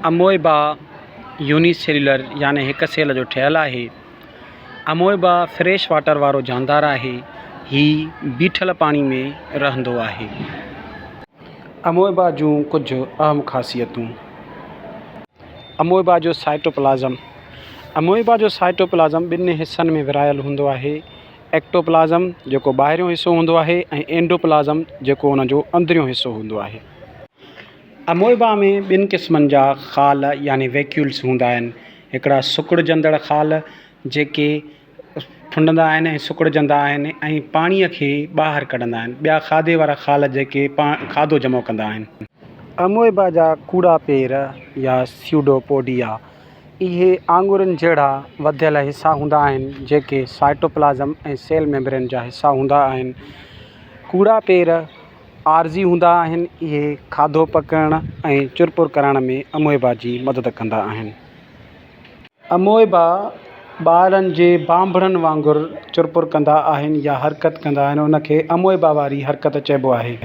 अमोएबा unicellular यानी हिकु sale जो ठहियलु आहे। अमोएबा फ्रेश वाटर वारो जानदार आहे। हीउ बीठल पाणी में रहंदो आहे। अमोएबा जूं कुझु अहम ख़ासियतूं। अमोएबा जो साइटोप्लाज़म। अमोएबा जो साइटोप्लाज़म ॿिनि हिसनि में विरहायल हूंदो आहे। एक्टोप्लाज़म जेको ॿाहिरियों हिसो हूंदो आहे ऐं एंडोप्लाज़म जेको उन जो अंदरियों हिसो हूंदो आहे। अमोएबा में ॿिनि क़िस्मनि जा ख़ाल यानी वैक्यूल्स हूंदा आहिनि। हिकिड़ा सुकिड़जंदड़ ख़ाल जेके फुंडंदा आहिनि ऐं सुकिड़जंदा आहिनि ऐं पाणीअ खे ॿाहिरि कढंदा आहिनि। ॿिया खाधे वारा ख़ाल जेके खाधो जमो कंदा आहिनि। अमोएबा जा कूड़ा पेर या स्यूडोपोडिया इहे आङुरनि जहिड़ा वधियल हिसा हूंदा आहिनि जेके साइटोप्लाज़म ऐं सेल मेम्ब्रेन जा हिसा हूंदा आहिनि। कूड़ा पेर आरज़ी हूंदा आहिनि। इहे खाधो पकड़ण ऐं चुरपुर करण में अमोएबा जी मदद कंदा आहिनि। अमोएबा ॿारनि जे बांभड़नि वांगुरु चुरपुर कंदा आहिनि या हरकत कंदा आहिनि। उनखे अमोएबा वारी हरकत चइबो आहे।